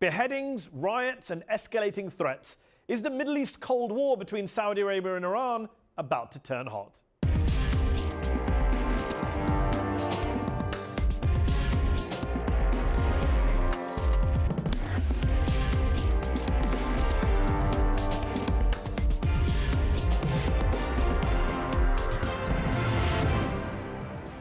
Beheadings, riots, and escalating threats. Is the Middle East Cold War between Saudi Arabia and Iran about to turn hot?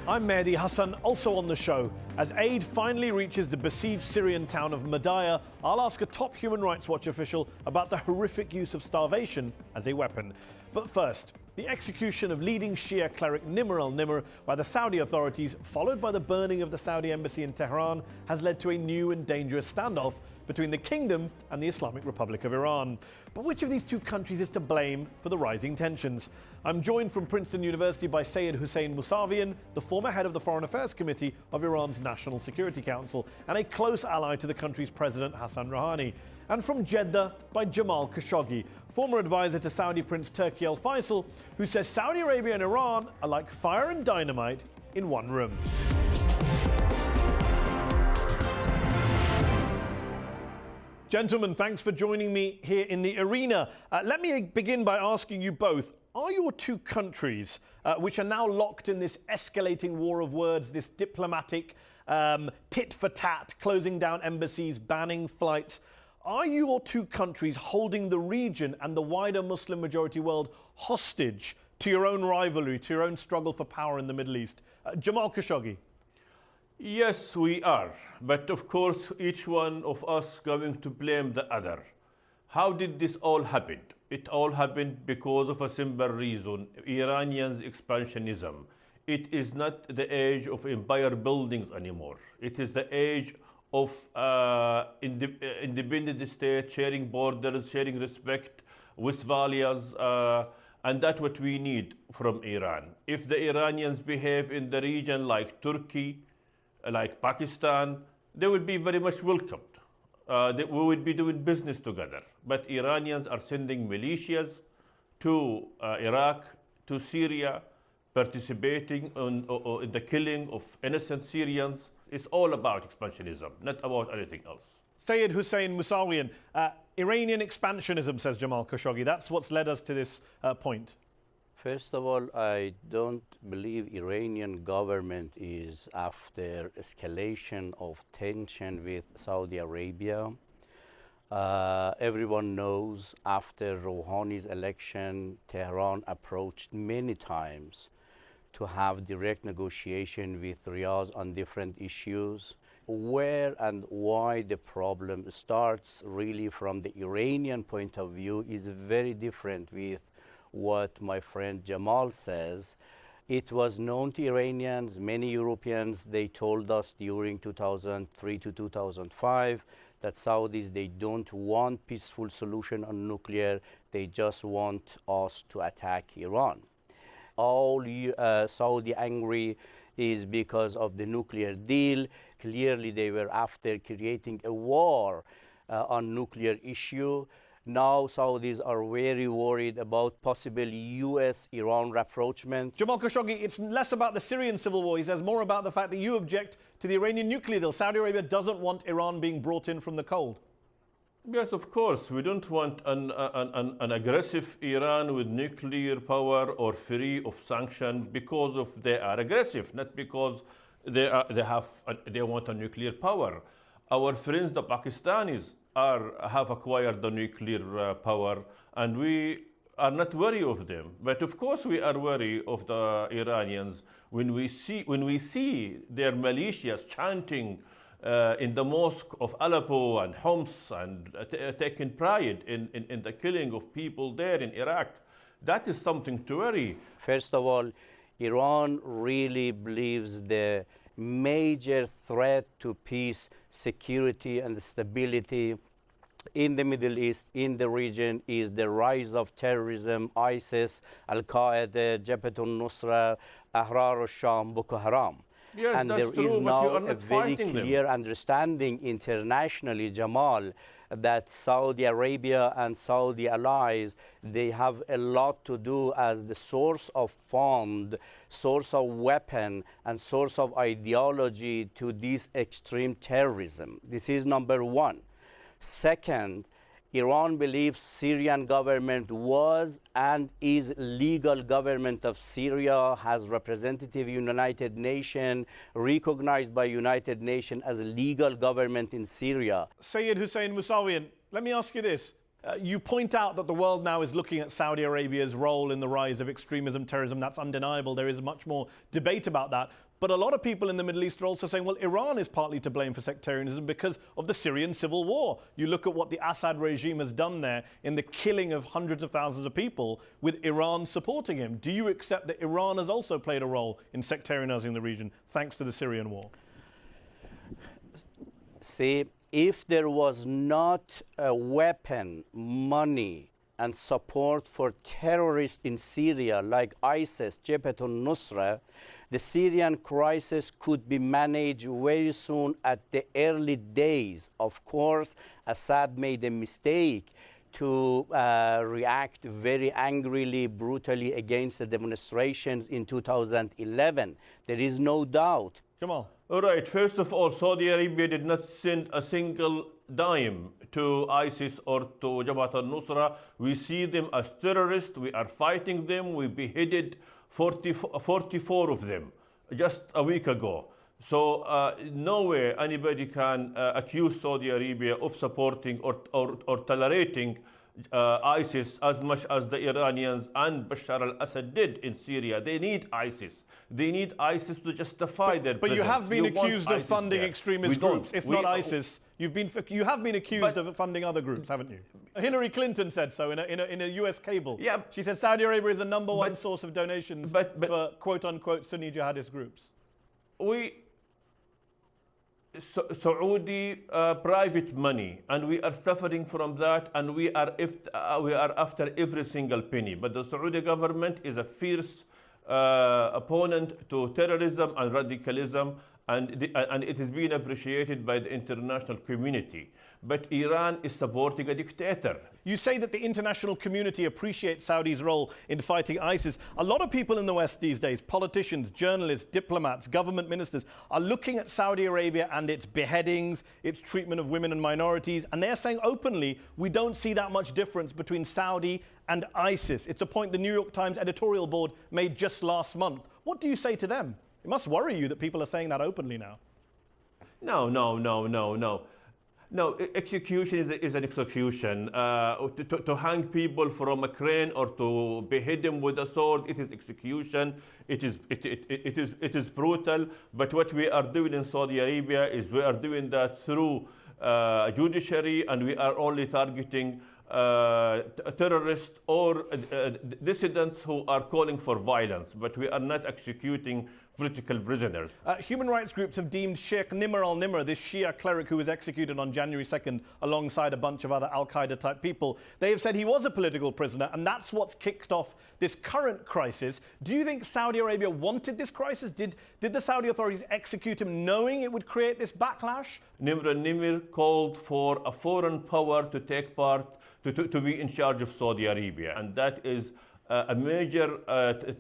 I'm Mehdi Hassan, also on the show. As aid finally reaches the besieged Syrian town of Madaya, I'll ask a top Human Rights Watch official about the horrific use of starvation as a weapon. But first, the execution of leading Shia cleric Nimr al-Nimr by the Saudi authorities, followed by the burning of the Saudi embassy in Tehran, has led to a new and dangerous standoff between the kingdom and the Islamic Republic of Iran. But which of these two countries is to blame for the rising tensions? I'm joined from Princeton University by Sayed Hussein Mousavian, the former head of the Foreign Affairs Committee of Iran's National Security Council and a close ally to the country's President Hassan Rouhani. And from Jeddah by Jamal Khashoggi, former advisor to Saudi Prince Turki Al Faisal, who says Saudi Arabia and Iran are like fire and dynamite in one room. Gentlemen, thanks for joining me here in the arena. Let me begin by asking you both, are your two countries, which are now locked in this escalating war of words, this diplomatic tit for tat, closing down embassies, banning flights, are your two countries holding the region and the wider Muslim majority world hostage to your own rivalry, to your own struggle for power in the Middle East? Jamal Khashoggi. Yes, we are. But of course, each one of us going to blame the other. How did this all happen? It all happened because of a simple reason: Iranians' expansionism. It is not the age of empire buildings anymore. It is the age of independent state, sharing borders, sharing respect, Westphalias, and that's what we need from Iran. If the Iranians behave in the region like Turkey, like Pakistan, they will be very much welcomed. We will be doing business together. But Iranians are sending militias to Iraq, to Syria, participating in the killing of innocent Syrians. It's all about expansionism, not about anything else. Sayed Hussein Mousavian, Iranian expansionism, says Jamal Khashoggi. That's what's led us to this point. First of all, I don't believe Iranian government is after escalation of tension with Saudi Arabia. Everyone knows after Rouhani's election, Tehran approached many times to have direct negotiation with Riyadh on different issues. Where and why the problem starts really from the Iranian point of view is very different with what my friend Jamal says. It was known to Iranians, many Europeans, they told us during 2003 to 2005 that Saudis, they don't want peaceful solution on nuclear, they just want us to attack Iran. All Saudi angry is because of the nuclear deal. Clearly they were after creating a war on nuclear issue. Now Saudis are very worried about possible US-Iran rapprochement. Jamal Khashoggi, it's less about the Syrian civil war. He says more about the fact that you object to the Iranian nuclear deal. Saudi Arabia doesn't want Iran being brought in from the cold. Yes, of course. We don't want an aggressive Iran with nuclear power or free of sanction because of they are aggressive, not because they want a nuclear power. Our friends, the Pakistanis, have acquired the nuclear power, and we are not worried of them. But of course, we are worried of the Iranians when we see their militias chanting in the mosque of Aleppo and Homs and taking pride in the killing of people there in Iraq. That is something to worry. First of all, Iran really believes the major threat to peace, security, and stability in the Middle East, in the region, is the rise of terrorism, ISIS, Al-Qaeda, Jabhat al-Nusra, Ahrar al-Sham, Boko Haram. Yes, and that's there true, is now a very clear them. understanding internationally, Jamal, that Saudi Arabia and Saudi allies, they have a lot to do as the source of fund, source of weapon, and source of ideology to this extreme terrorism. This is number one. Second, Iran believes Syrian government was and is legal government of Syria, has representative in United Nations, recognized by United Nations as a legal government in Syria. Sayyid Hussein Mousavian, let me ask you this. You point out that the world now is looking at Saudi Arabia's role in the rise of extremism, terrorism. That's undeniable. There is much more debate about that. But a lot of people in the Middle East are also saying, well, Iran is partly to blame for sectarianism because of the Syrian civil war. You look at what the Assad regime has done there in the killing of hundreds of thousands of people with Iran supporting him. Do you accept that Iran has also played a role in sectarianizing the region thanks to the Syrian war? See, if there was not a weapon, money, and support for terrorists in Syria like ISIS, Jabhat al-Nusra, the Syrian crisis could be managed very soon at the early days. Of course, Assad made a mistake to react very angrily, brutally against the demonstrations in 2011. There is no doubt. Jamal. All right, first of all, Saudi Arabia did not send a single dime to ISIS or to Jabhat al-Nusra. We see them as terrorists. We are fighting them. We beheaded 44 of them just a week ago. So no way anybody can accuse Saudi Arabia of supporting or tolerating ISIS as much as the Iranians and Bashar al-Assad did in Syria. They need ISIS. They need ISIS to justify their presence. But you have been accused of funding extremist groups, if not ISIS. You have been accused of funding other groups, haven't you? Hillary Clinton said so in a US cable. Yeah. She said Saudi Arabia is the #1 source of donations for quote-unquote Sunni jihadist groups. Saudi private money, and we are suffering from that, and we are after every single penny. But the Saudi government is a fierce opponent to terrorism and radicalism, and it is being appreciated by the international community. But Iran is supporting a dictator. You say that the international community appreciates Saudi's role in fighting ISIS. A lot of people in the West these days, politicians, journalists, diplomats, government ministers, are looking at Saudi Arabia and its beheadings, its treatment of women and minorities, and they're saying openly, we don't see that much difference between Saudi and ISIS. It's a point the New York Times editorial board made just last month. What do you say to them? It must worry you that people are saying that openly now. No, execution is an execution. To hang people from a crane or to behead them with a sword, it is execution. It is brutal. But what we are doing in Saudi Arabia is we are doing that through judiciary, and we are only targeting terrorists or dissidents who are calling for violence. But we are not executing political prisoners. Human rights groups have deemed Sheikh Nimr al-Nimr, this Shia cleric who was executed on January 2nd alongside a bunch of other al-Qaeda type people. They have said he was a political prisoner, and that's what's kicked off this current crisis. Do you think Saudi Arabia wanted this crisis? Did the Saudi authorities execute him knowing it would create this backlash? Nimr al-Nimr called for a foreign power to take part, to be in charge of Saudi Arabia, and that is a major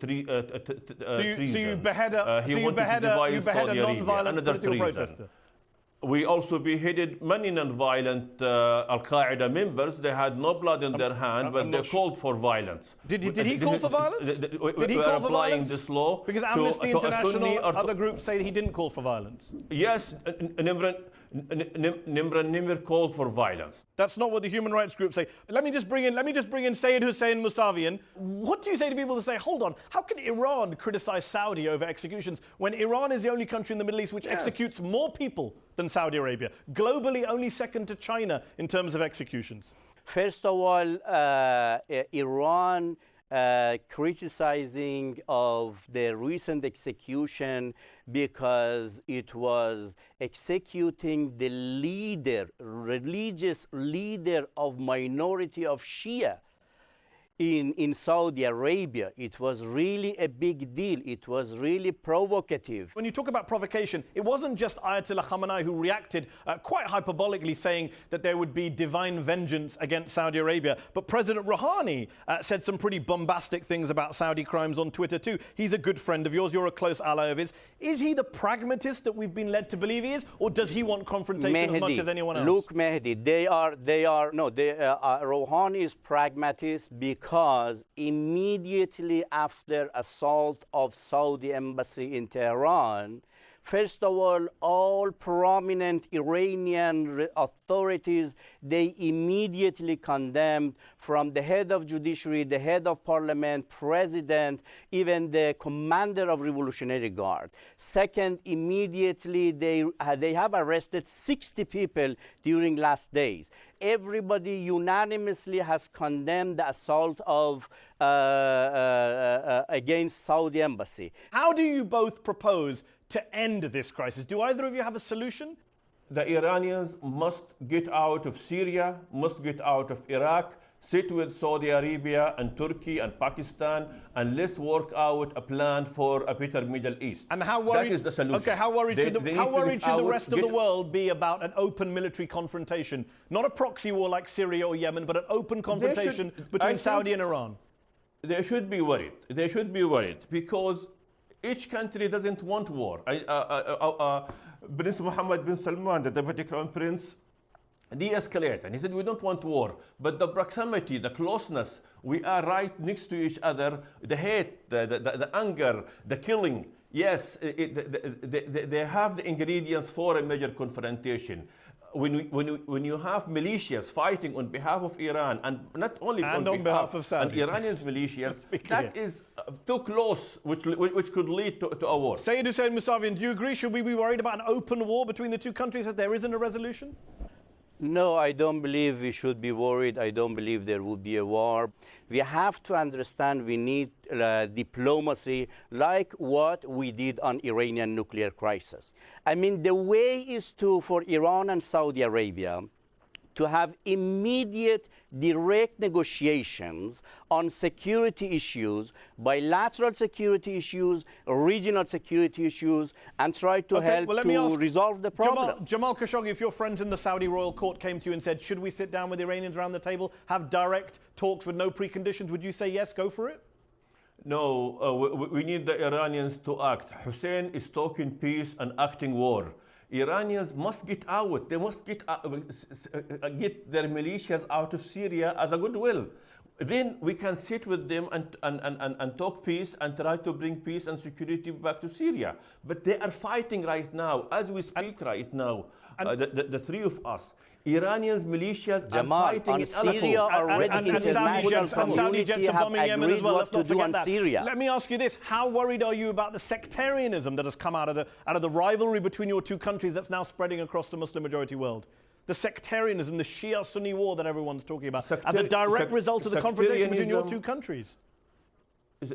treason. So you behead a non-violent political protester? We also beheaded many non-violent al-Qaeda members. They had no blood in their hand, but they called for violence. Did he call for violence? Did he call for violence? This law because Amnesty International and other groups say he didn't call for violence. Yes, Nimr called for violence. That's not what the human rights groups say. Let me just bring in Sayyid Hussein Mousavian. What do you say to people who say, hold on, how can Iran criticize Saudi over executions when Iran is the only country in the Middle East which executes more people than Saudi Arabia, globally only second to China in terms of executions? First of all, Iran criticizing of the recent execution because it was executing the leader, religious leader of minority of Shia. in Saudi Arabia. It was really a big deal. It was really provocative. When you talk about provocation, it wasn't just Ayatollah Khamenei who reacted quite hyperbolically, saying that there would be divine vengeance against Saudi Arabia, but President Rouhani said some pretty bombastic things about Saudi crimes on Twitter too. He's a good friend of yours. You're a close ally of his. Is he the pragmatist that we've been led to believe he is, or does he want confrontation as much as anyone else? Look, Mehdi, Rouhani is pragmatist because immediately after assault of Saudi embassy in Tehran, first of all prominent Iranian authorities, they immediately condemned, from the head of judiciary, the head of parliament, president, even the commander of Revolutionary Guard. Second, immediately they have arrested 60 people during last days. Everybody unanimously has condemned the assault of against Saudi embassy. How do you both propose to end this crisis? Do either of you have a solution? The Iranians must get out of Syria, must get out of Iraq, sit with Saudi Arabia and Turkey and Pakistan, and let's work out a plan for a better Middle East. And how worried? That is the solution. Okay, how worried should the rest of the world be about an open military confrontation? Not a proxy war like Syria or Yemen, but an open confrontation between Saudi and Iran. They should be worried. They should be worried because each country doesn't want war. Prince Mohammed bin Salman, the Deputy Crown Prince, de-escalate, and he said we don't want war, but the proximity, the closeness, we are right next to each other, the hate, the anger, the killing, yes, they have the ingredients for a major confrontation. When you have militias fighting on behalf of Iran, and not only on behalf of Saudi, and Iranian militias, that is too close, which could lead to a war. Sayyid Hussein Mousavian, do you agree? Should we be worried about an open war between the two countries that there isn't a resolution? No, I don't believe we should be worried. I don't believe there would be a war. We have to understand we need diplomacy like what we did on Iranian nuclear crisis. I mean, the way is for Iran and Saudi Arabia to have immediate direct negotiations on security issues, bilateral security issues, regional security issues, and try to help to resolve the problem. Jamal Khashoggi, if your friends in the Saudi royal court came to you and said, should we sit down with Iranians around the table, have direct talks with no preconditions, would you say yes, go for it? No, we need the Iranians to act. Hussein is talking peace and acting war. Iranians must get out. They must get their militias out of Syria as a goodwill. Then we can sit with them and talk peace and try to bring peace and security back to Syria. But they are fighting right now, as we speak right now, the three of us. Iranians militias are fighting in Syria already. And Saudi jets are bombing Yemen as well. Let's not forget that. Syria. Let me ask you this: how worried are you about the sectarianism that has come out of the rivalry between your two countries that's now spreading across the Muslim-majority world? The sectarianism, the Shia-Sunni war that everyone's talking about, as a direct result of the confrontation between your two countries.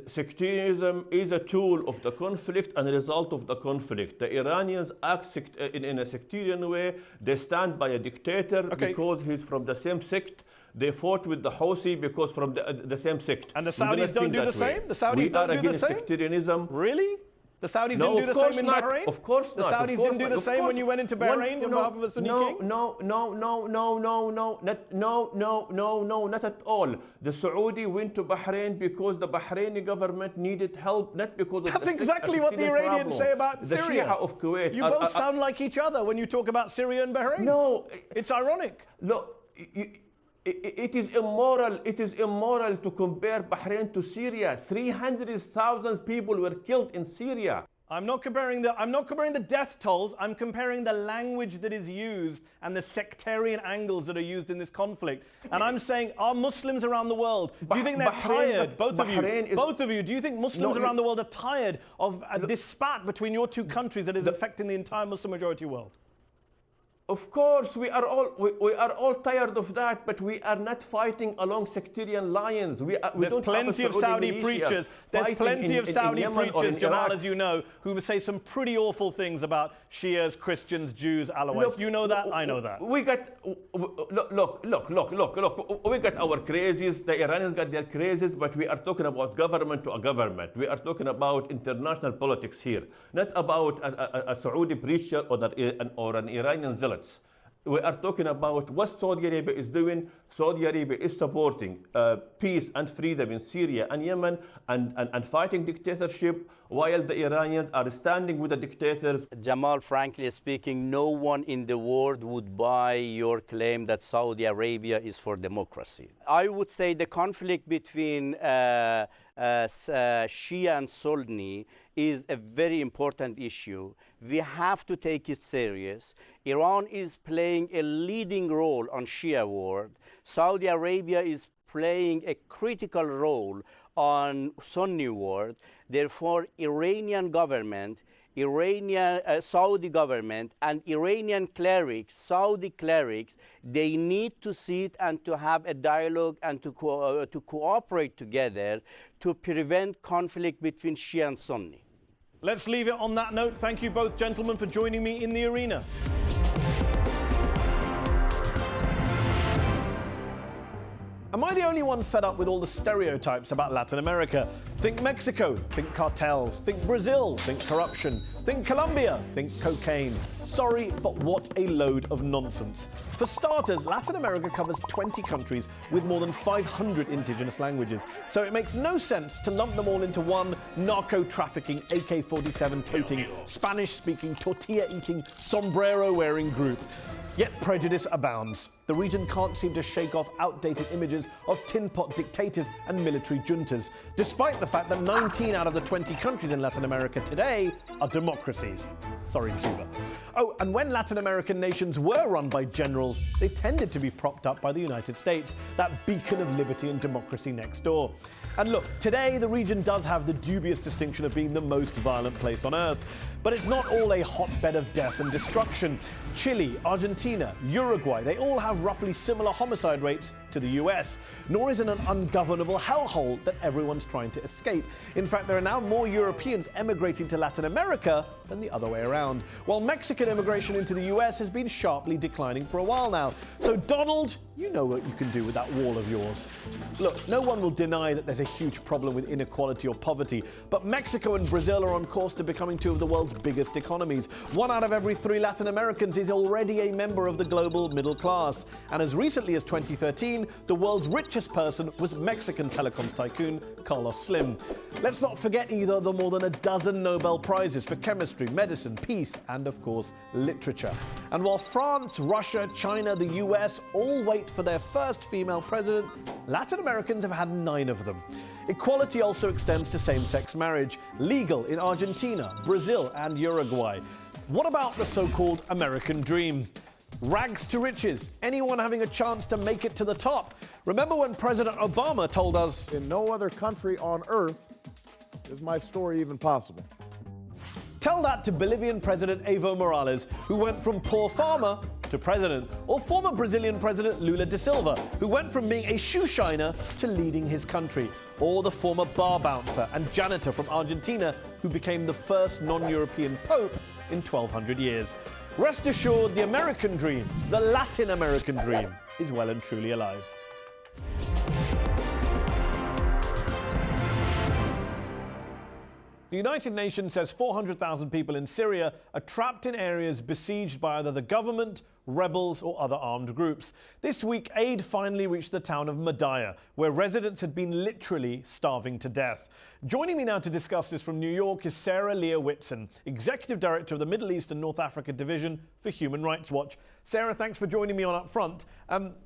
Sectarianism is a tool of the conflict and a result of the conflict. The Iranians act in a sectarian way. They stand by a dictator because he's from the same sect. They fought with the Houthi because from the same sect. And the Saudis don't do the same? The Saudis don't do the same? Sectarianism. Really? The Saudis didn't do the same in Bahrain? Of course not. The Saudis didn't do the same when you went into Bahrain on behalf of a Sunni king? No, not at all. The Saudi went to Bahrain because the Bahraini government needed help, not because of That's exactly what the Iranians say about the Syria. Shia of Kuwait. You both sound like each other when you talk about Syria and Bahrain. No. It's ironic. Look, it is immoral. It is immoral to compare Bahrain to Syria. 300,000 people were killed in Syria. I'm not comparing the death tolls. I'm comparing the language that is used and the sectarian angles that are used in this conflict. And I'm saying, are Muslims around the world, do you think they're tired? Both of you, do you think Muslims around the world are tired of this spat between your two countries that is affecting the entire Muslim majority world? Of course, we are all tired of that, but we are not fighting along sectarian lines. We There's don't plenty have of Saudi preachers. There's plenty of Saudi preachers, Jamal, as you know, who say some pretty awful things about Shias, Christians, Jews, Alawites. Look, you know that, I know that. We got look. We got our crazes. The Iranians got their crazes, but we are talking about government to a government. We are talking about international politics here, not about a Saudi preacher or an Iranian zealot. We are talking about what Saudi Arabia is doing. Saudi Arabia is supporting peace and freedom in Syria and Yemen and fighting dictatorship, while the Iranians are standing with the dictators. Jamal, frankly speaking, no one in the world would buy your claim that Saudi Arabia is for democracy. I would say the conflict between Shia and Sunni is a very important issue. We have to take it serious. Iran is playing a leading role on Shia world. Saudi Arabia is playing a critical role on Sunni world. Therefore, Iranian government, Saudi government, and Iranian clerics, Saudi clerics, they need to sit and to have a dialogue and to cooperate together to prevent conflict between Shia and Sunni. Let's leave it on that note. Thank you both, gentlemen, for joining me in the arena. Am I the only one fed up with all the stereotypes about Latin America? Think Mexico, think cartels, think Brazil, think corruption, think Colombia, think cocaine. Sorry, but what a load of nonsense. For starters, Latin America covers 20 countries with more than 500 indigenous languages, so it makes no sense to lump them all into one narco-trafficking, AK-47 toting, Spanish-speaking, tortilla-eating, sombrero-wearing group. Yet prejudice abounds. The region can't seem to shake off outdated images of tin pot dictators and military juntas, despite the fact that 19 out of the 20 countries in Latin America today are democracies. Sorry, Cuba. Oh, and when Latin American nations were run by generals, they tended to be propped up by the United States, that beacon of liberty and democracy next door. And look, today the region does have the dubious distinction of being the most violent place on earth, but it's not all a hotbed of death and destruction. Chile, Argentina, Uruguay, they all have roughly similar homicide rates to the US, nor is it an ungovernable hellhole that everyone's trying to escape. In fact, there are now more Europeans emigrating to Latin America than the other way around, while Mexican immigration into the US has been sharply declining for a while now. So Donald, you know what you can do with that wall of yours. Look, no one will deny that there's a huge problem with inequality or poverty, but Mexico and Brazil are on course to becoming two of the world's biggest economies. 1 out of every 3 Latin Americans is already a member of the global middle class. And as recently as 2013, the world's richest person was Mexican telecoms tycoon Carlos Slim. Let's not forget either the more than a dozen Nobel Prizes for chemistry, medicine, peace, and of course, literature. And while France, Russia, China, the US all wait for their first female president, Latin Americans have had 9 of them. Equality also extends to same-sex marriage, legal in Argentina, Brazil, and Uruguay. What about the so-called American dream? Rags to riches, anyone having a chance to make it to the top. Remember when President Obama told us, "In no other country on earth is my story even possible." Tell that to Bolivian President Evo Morales, who went from poor farmer to president, or former Brazilian President Lula da Silva, who went from being a shoe shiner to leading his country, or the former bar bouncer and janitor from Argentina, who became the first non-European pope in 1200 years. Rest assured, the American dream, the Latin American dream, is well and truly alive. The United Nations says 400,000 people in Syria are trapped in areas besieged by either the government, rebels, or other armed groups. This week, aid finally reached the town of Madaya, where residents had been literally starving to death. Joining me now to discuss this from New York is Sarah Leah Whitson, Executive Director of the Middle East and North Africa Division for Human Rights Watch. Sarah, thanks for joining me on UpFront.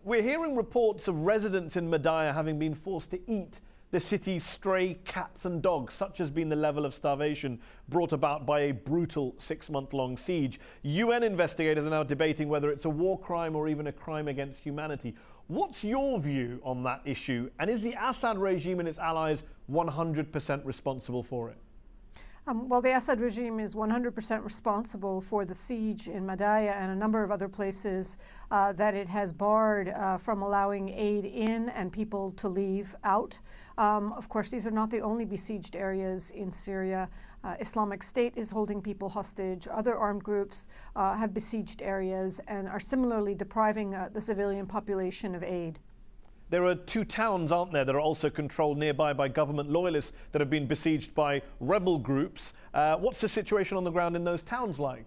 We're hearing reports of residents in Madaya having been forced to eat the city's stray cats and dogs. Such has been the level of starvation brought about by a brutal 6-month-long siege. UN investigators are now debating whether it's a war crime or even a crime against humanity. What's your view on that issue? And is the Assad regime and its allies 100% responsible for it? Well, the Assad regime is 100% responsible for the siege in Madaya and a number of other places that it has barred from allowing aid in and people to leave out. Of course, these are not the only besieged areas in Syria. Islamic State is holding people hostage. Other armed groups have besieged areas and are similarly depriving the civilian population of aid. There are two towns, aren't there, that are also controlled nearby by government loyalists that have been besieged by rebel groups. What's the situation on the ground in those towns like?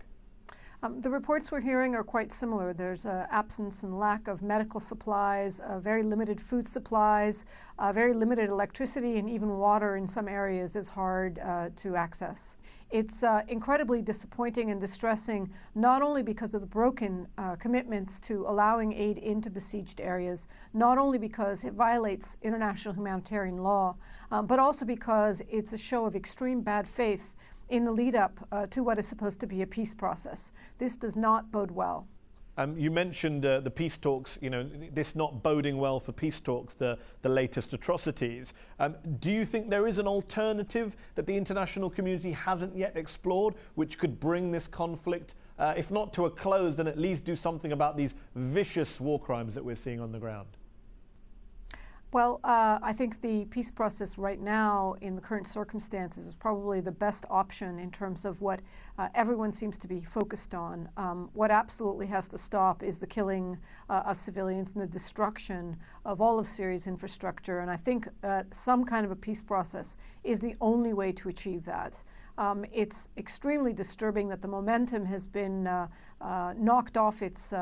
The reports we're hearing are quite similar. There's absence and lack of medical supplies, very limited food supplies, very limited electricity, and even water in some areas is hard to access. It's incredibly disappointing and distressing, not only because of the broken commitments to allowing aid into besieged areas, not only because it violates international humanitarian law, but also because it's a show of extreme bad faith in the lead up to what is supposed to be a peace process. This does not bode well. You mentioned the peace talks, this not boding well for peace talks, the latest atrocities. Do you think there is an alternative that the international community hasn't yet explored, which could bring this conflict, if not to a close, then at least do something about these vicious war crimes that we're seeing on the ground? Well, I think the peace process right now in the current circumstances is probably the best option in terms of what everyone seems to be focused on. What absolutely has to stop is the killing of civilians and the destruction of all of Syria's infrastructure. And I think some kind of a peace process is the only way to achieve that. It's extremely disturbing that the momentum has been knocked off its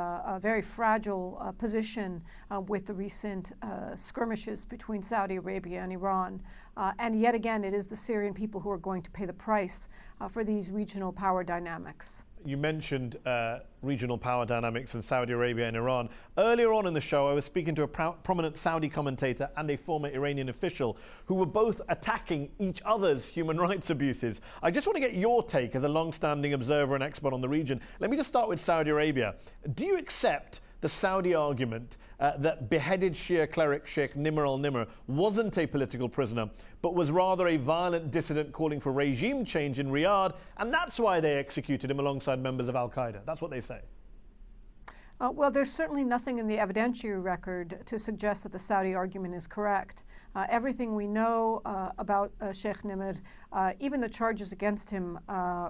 very fragile position with the recent skirmishes between Saudi Arabia and Iran. And yet again, it is the Syrian people who are going to pay the price for these regional power dynamics. You mentioned regional power dynamics in Saudi Arabia and Iran. Earlier on in the show, I was speaking to a prominent Saudi commentator and a former Iranian official who were both attacking each other's human rights abuses. I just want to get your take as a long-standing observer and expert on the region. Let me just start with Saudi Arabia. Do you accept the Saudi argument that beheaded Shia cleric Sheikh Nimr al-Nimr wasn't a political prisoner, but was rather a violent dissident calling for regime change in Riyadh, and that's why they executed him alongside members of al-Qaeda? That's what they say. Well, there's certainly nothing in the evidentiary record to suggest that the Saudi argument is correct. Everything we know about Sheikh Nimr, even the charges against him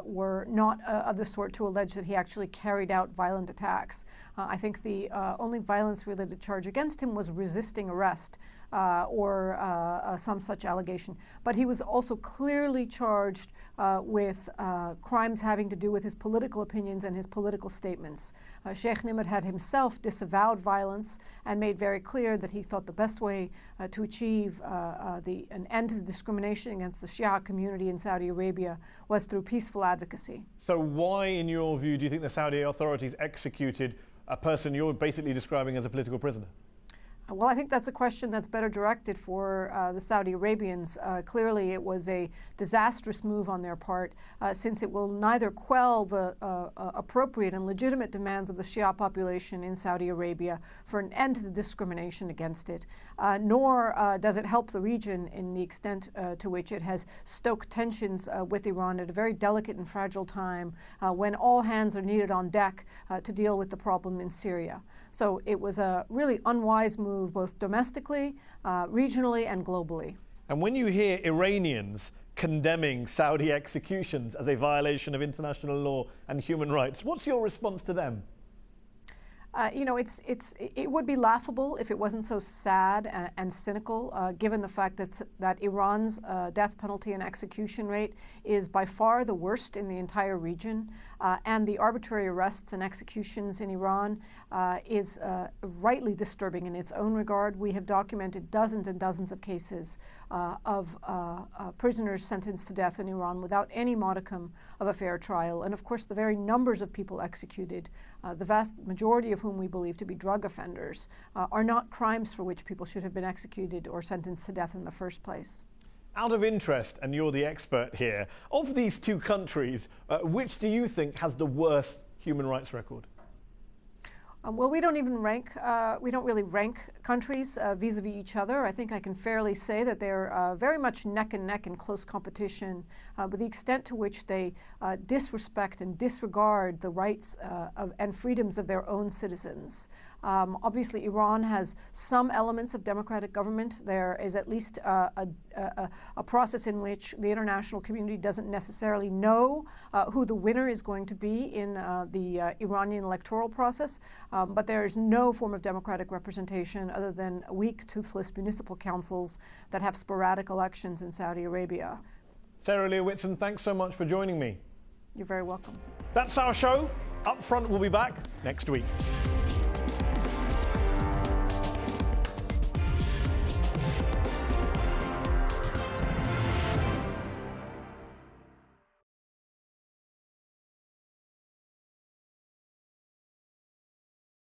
were not of the sort to allege that he actually carried out violent attacks. I think the only violence-related charge against him was resisting arrest or some such allegation. But he was also clearly charged with crimes having to do with his political opinions and his political statements. Sheikh Nimr had himself disavowed violence and made very clear that he thought the best way to achieve an end to the discrimination against the Shia community in Saudi Arabia was through peaceful advocacy. So why, in your view, do you think the Saudi authorities executed a person you're basically describing as a political prisoner? Well, I think that's a question that's better directed for the Saudi Arabians. Clearly, it was a disastrous move on their part, since it will neither quell the appropriate and legitimate demands of the Shia population in Saudi Arabia for an end to the discrimination against it, nor does it help the region in the extent to which it has stoked tensions with Iran at a very delicate and fragile time when all hands are needed on deck to deal with the problem in Syria. So it was a really unwise move, both domestically, regionally, and globally. And when you hear Iranians condemning Saudi executions as a violation of international law and human rights, what's your response to them? It would be laughable if it wasn't so sad and cynical, given the fact that Iran's death penalty and execution rate is by far the worst in the entire region, and the arbitrary arrests and executions in Iran is rightly disturbing in its own regard. We have documented dozens and dozens of cases of prisoners sentenced to death in Iran without any modicum of a fair trial. And of course, the very numbers of people executed, the vast majority of whom we believe to be drug offenders, are not crimes for which people should have been executed or sentenced to death in the first place. Out of interest, and you're the expert here, of these two countries, which do you think has the worst human rights record? Well, we don't even rank, we don't really rank countries vis-a-vis each other. I think I can fairly say that they're very much neck and neck in close competition, but the extent to which they disrespect and disregard the rights and freedoms of their own citizens. Obviously, Iran has some elements of democratic government. There is at least a process in which the international community doesn't necessarily know who the winner is going to be in the Iranian electoral process, but there is no form of democratic representation other than weak, toothless municipal councils that have sporadic elections in Saudi Arabia. Sarah Leah Whitson, thanks so much for joining me. You're very welcome. That's our show. UpFront will be back next week.